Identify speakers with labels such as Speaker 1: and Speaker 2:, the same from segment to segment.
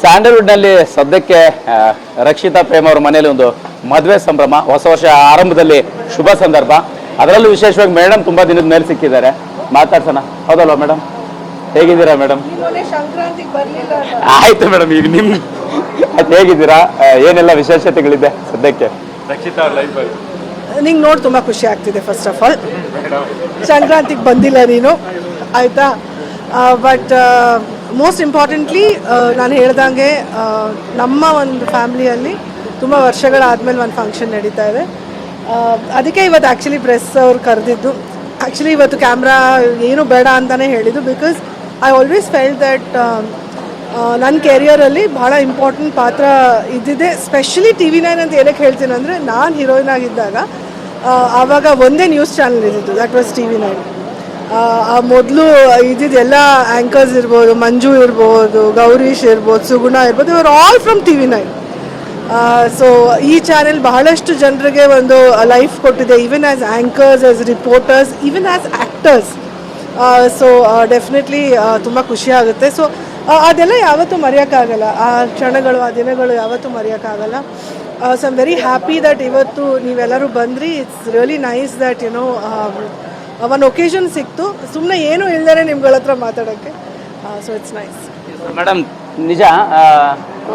Speaker 1: ಸ್ಯಾಂಡಲ್ವುಡ್ನಲ್ಲಿ ಸದ್ಯಕ್ಕೆ ರಕ್ಷಿತಾ ಪ್ರೇಮ್ ಅವರ ಮನೆಯಲ್ಲಿ ಒಂದು ಮದುವೆ ಸಂಭ್ರಮ, ಹೊಸ ವರ್ಷ ಆರಂಭದಲ್ಲಿ ಶುಭ ಸಂದರ್ಭ. ಅದರಲ್ಲೂ ವಿಶೇಷವಾಗಿ ಮೇಡಮ್ ತುಂಬಾ ದಿನದ ಮೇಲೆ ಸಿಕ್ಕಿದ್ದಾರೆ. ಮಾತಾಡ್ಸೋಣ, ಹೌದಲ್ವಾ ಮೇಡಮ್? ಹೇಗಿದ್ದೀರಾ ಮೇಡಮ್? ಆಯ್ತು ಮೇಡಮ್, ಈಗ ನಿಮ್ ಅದು ಹೇಗಿದ್ದೀರಾ? ಏನೆಲ್ಲ ವಿಶೇಷತೆಗಳಿದೆ ಸದ್ಯಕ್ಕೆ ರಕ್ಷಿತಾ ಅವ್ರ ಲೈಫ್ ಅಲ್ಲಿ?
Speaker 2: ನಿಂಗೆ ನೋಡಿ ತುಂಬ ಖುಷಿ ಆಗ್ತಿದೆ. ಫಸ್ಟ್ ಆಫ್ ಆಲ್ ಸಂಕ್ರಾಂತಿಗೆ ಬಂದಿಲ್ಲ ನೀನು, ಆಯಿತಾ? ಬಟ್ ಮೋಸ್ಟ್ ಇಂಪಾರ್ಟೆಂಟ್ಲಿ ನಾನು ಹೇಳ್ದಂಗೆ ನಮ್ಮ ಒಂದು ಫ್ಯಾಮ್ಲಿಯಲ್ಲಿ ತುಂಬ ವರ್ಷಗಳಾದಮೇಲೆ ಒಂದು ಫಂಕ್ಷನ್ ನಡೀತಾ ಇದೆ. ಅದಕ್ಕೆ ಇವತ್ತು ಆ್ಯಕ್ಚುಲಿ ಪ್ರೆಸ್ ಅವ್ರು ಕರೆದಿದ್ದು. ಆ್ಯಕ್ಚುಲಿ ಇವತ್ತು ಕ್ಯಾಮ್ರಾ ಏನು ಬೇಡ ಅಂತಲೇ ಹೇಳಿದ್ದು. Because I always felt that ನನ್ನ ಕೆರಿಯರಲ್ಲಿ ಭಾಳ ಇಂಪಾರ್ಟೆಂಟ್ ಪಾತ್ರ ಇದ್ದಿದೆ. ಸ್ಪೆಷಲಿ TV9 ಅಂತ ಏನಕ್ಕೆ ಹೇಳ್ತೀನಿ ಅಂದರೆ, ನಾನು ಹೀರೋಯಿನ್ ಆಗಿದ್ದಾಗ ಆವಾಗ ಒಂದೇ ನ್ಯೂಸ್ ಚಾನಲ್ ಇದ್ದಿದ್ದು, ದ್ಯಾಟ್ ವಾಸ್ TV9. ಆ ಮೊದಲು ಇದ್ದಿದ್ದು ಎಲ್ಲ ಆ್ಯಂಕರ್ಸ್ ಇರ್ಬೋದು, ಮಂಜು ಇರ್ಬೋದು, ಗೌರೀಶ್ ಇರ್ಬೋದು, ಸುಗುಣ ಇರ್ಬೋದು, ಇವರು ಆಲ್ ಫ್ರಮ್ TV9. ಸೊ ಈ ಚಾನೆಲ್ ಬಹಳಷ್ಟು ಜನರಿಗೆ ಒಂದು ಲೈಫ್ ಕೊಟ್ಟಿದೆ, even as anchors, as reporters, even as actors. So definitely ತುಂಬ ಖುಷಿ ಆಗುತ್ತೆ. ಸೊ ಅದೆಲ್ಲ ಯಾವತ್ತೂ ಮರೆಯೋಕ್ಕಾಗಲ್ಲ, ಆ ಕ್ಷಣಗಳು, ಆ ದಿನಗಳು ಯಾವತ್ತೂ ಮರೆಯೋಕ್ಕಾಗಲ್ಲ. So I'm very happy that ಇವತ್ತು ನೀವೆಲ್ಲರೂ ಬಂದ್ರಿ. It's really nice that you know ಒಂದು ಒಕೇಶನ್ ಸಿಕ್ತು, ಸುಮ್ಮನೆ ಏನೂ ಇಲ್ಲದೇ ನಿಮ್ಗಳ ಹತ್ರ ಮಾತಾಡೋಕ್ಕೆ. So it's nice.
Speaker 1: ಮೇಡಮ್, ನಿಜ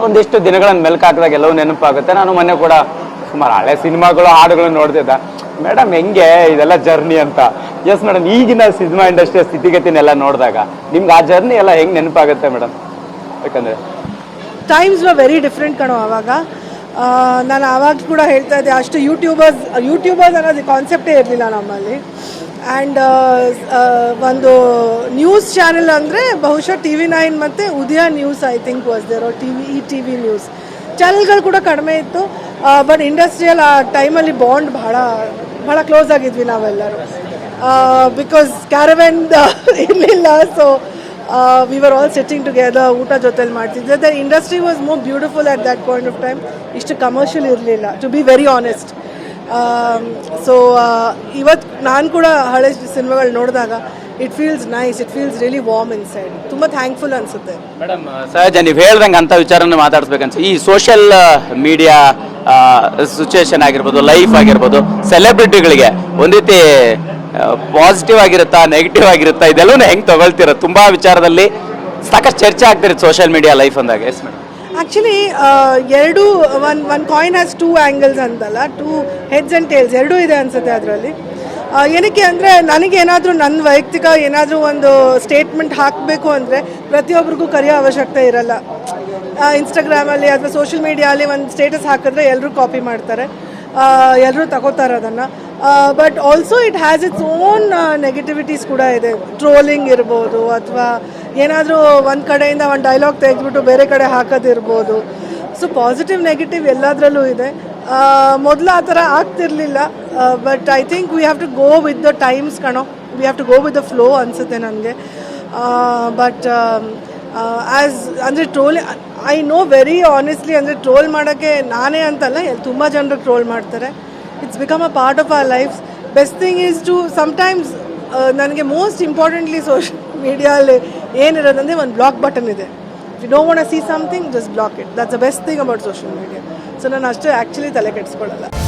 Speaker 1: ಒಂದಿಷ್ಟು ದಿನಗಳನ್ನು ಮೆಲ್ಕು ಹಾಕಿದಾಗ ಎಲ್ಲವೂ ನೆನಪಾಗುತ್ತೆ. ನಾನು ಮೊನ್ನೆ ಕೂಡ ಸುಮಾರು ಹಳೆ ಸಿನಿಮಾಗಳು, ಹಾಡುಗಳನ್ನು ನೋಡ್ತಿದ್ದೆ. ಮೇಡಮ್ ಹೆಂಗೆ ಇದೆಲ್ಲ ಜರ್ನಿ ಅಂತ. ಎಸ್ ಮೇಡಮ್, ಈಗಿನ ಸಿನಿಮಾ ಇಂಡಸ್ಟ್ರಿಯ ಸ್ಥಿತಿಗತಿನೆಲ್ಲ ನೋಡಿದಾಗ ನಿಮ್ಗೆ ಆ ಜರ್ನಿ ಎಲ್ಲ ಹೆಂಗೆ ನೆನಪಾಗುತ್ತೆ ಮೇಡಮ್? ಯಾಕಂದರೆ
Speaker 2: ಟೈಮ್ಸ್ ವರ್ ವೆರಿ ಡಿಫ್ರೆಂಟ್ ಕಣೋ. ಆವಾಗ ನಾನು ಆವಾಗ ಕೂಡ ಹೇಳ್ತಾ ಇದ್ದೆ, ಅಷ್ಟು ಯೂಟ್ಯೂಬರ್ಸ್ ಅನ್ನೋದು ಕಾನ್ಸೆಪ್ಟೇ ಇರಲಿಲ್ಲ ನಮ್ಮಲ್ಲಿ. ಆ್ಯಂಡ್ ಒಂದು ನ್ಯೂಸ್ ಚಾನೆಲ್ ಅಂದರೆ ಬಹುಶಃ TV9 ಮತ್ತು Udaya news I think was there, TV news ಚಾನೆಲ್ಗಳು ಕೂಡ ಕಡಿಮೆ ಇತ್ತು. ಬಟ್ ಇಂಡಸ್ಟ್ರಿಯಲ್ ಆ ಟೈಮಲ್ಲಿ ಬಾಂಡ್ ಭಾಳ ಕ್ಲೋಸ್ ಆಗಿದ್ವಿ ನಾವೆಲ್ಲರೂ. ಬಿಕಾಸ್ ಕ್ಯಾರವೆನ್ ಇರಲಿಲ್ಲ, so we were all sitting together, ಊಟ ಜೊತೆಲಿ ಮಾಡ್ತಿದ್ದೆ. The industry was more beautiful at that point of time. ಇಷ್ಟು ಕಮರ್ಷಿಯಲ್ ಇರಲಿಲ್ಲ, to be very honest. So ಇವತ್ತು ನಾನು ಕೂಡ ಹಳೆ ಸಿನಿಮಾಗಳು ನೋಡಿದಾಗ it feels nice, it feels really warm inside. ತುಂಬ ಥ್ಯಾಂಕ್ಫುಲ್ ಅನಿಸುತ್ತೆ.
Speaker 1: ಮೇಡಮ್, ಸಹಜ ನೀವು ಹೇಳ್ದಂಗೆ ಅಂಥ ವಿಚಾರನ ಮಾತಾಡಿಸ್ಬೇಕನ್ಸ. ಈ ಸೋಷಿಯಲ್ ಮೀಡಿಯಾ ಸಿಚುವೇಶನ್ ಆಗಿರ್ಬೋದು, ಲೈಫ್ ಆಗಿರ್ಬೋದು, ಸೆಲೆಬ್ರಿಟಿಗಳಿಗೆ ಒಂದು ರೀತಿ ಪಾಸಿಟಿವ್ ಆಗಿರುತ್ತಾ, ನೆಗೆಟಿವ್ ಆಗಿರುತ್ತಾ, ಇದೆಲ್ಲವೂ ಹೆಂಗೆ ತಗೊಳ್ತೀರ? ತುಂಬ ವಿಚಾರದಲ್ಲಿ ಸಾಕಷ್ಟು ಚರ್ಚೆ ಆಗ್ತಿರುತ್ತೆ ಸೋಷಿಯಲ್ ಮೀಡಿಯಾ ಲೈಫ್ ಅಂದಾಗ. Yes madam.
Speaker 2: ಆ್ಯಕ್ಚುಲಿ ಎರಡು one coin has two angles ಅಂತಲ್ಲ, ಟೂ ಹೆಡ್ಸ್ ಆ್ಯಂಡ್ ಟೇಲ್ಸ್ ಎರಡೂ ಇದೆ ಅನಿಸುತ್ತೆ ಅದರಲ್ಲಿ. ಏನಕ್ಕೆ ಅಂದರೆ, ನನಗೇನಾದರೂ ನನ್ನ ವೈಯಕ್ತಿಕ ಏನಾದರೂ ಒಂದು ಸ್ಟೇಟ್ಮೆಂಟ್ ಹಾಕಬೇಕು ಅಂದರೆ ಪ್ರತಿಯೊಬ್ಬರಿಗೂ ಕರೆಯೋ ಅವಶ್ಯಕತೆ ಇರಲ್ಲ. ಇನ್ಸ್ಟಾಗ್ರಾಮಲ್ಲಿ ಅಥವಾ ಸೋಷಿಯಲ್ ಮೀಡಿಯಾಲಿ ಒಂದು ಸ್ಟೇಟಸ್ ಹಾಕಿದ್ರೆ ಎಲ್ಲರೂ ಕಾಪಿ ಮಾಡ್ತಾರೆ, ಎಲ್ಲರೂ ತಗೋತಾರೆ ಅದನ್ನು. But also it has its own negativities ಕೂಡ ಇದೆ. ಟ್ರೋಲಿಂಗ್ ಇರ್ಬೋದು, ಅಥವಾ ಏನಾದರೂ ಒಂದು ಕಡೆಯಿಂದ ಒಂದು ಡೈಲಾಗ್ ತೆಗೆದ್ಬಿಟ್ಟು ಬೇರೆ ಕಡೆ ಹಾಕೋದಿರ್ಬೋದು. ಸೊ ಪಾಸಿಟಿವ್ ನೆಗೆಟಿವ್ ಎಲ್ಲದರಲ್ಲೂ ಇದೆ. ಮೊದಲು ಆ ಥರ ಆಗ್ತಿರಲಿಲ್ಲ. But I think we have to go with the times ಕಣೋ, we have to go with the flow ಅನಿಸುತ್ತೆ ನನಗೆ. ಬಟ್ ಆ್ಯಸ್ ಅಂದರೆ troll, I know very honestly, ಅಂದರೆ ಟ್ರೋಲ್ ಮಾಡೋಕ್ಕೆ ನಾನೇ ಅಂತಲ್ಲ, ತುಂಬ ಜನರು ಟ್ರೋಲ್ ಮಾಡ್ತಾರೆ. It's become a part of our lives. Best thing is to sometimes, ನನಗೆ ಮೋಸ್ಟ್ ಇಂಪಾರ್ಟೆಂಟ್ಲಿ ಸೋಷಿಯಲ್ ಮೀಡಿಯಾಲಿ ಏನಿರೋದಂದರೆ ಒಂದು ಬ್ಲಾಕ್ ಬಟನ್ ಇದೆ. If you don't want to see something, just block it. That's the best thing about social media. So ನಾನು ಅಷ್ಟೇ actually ತಲೆ ಕೆಡಿಸ್ಕೊಳ್ಳಲ್ಲ.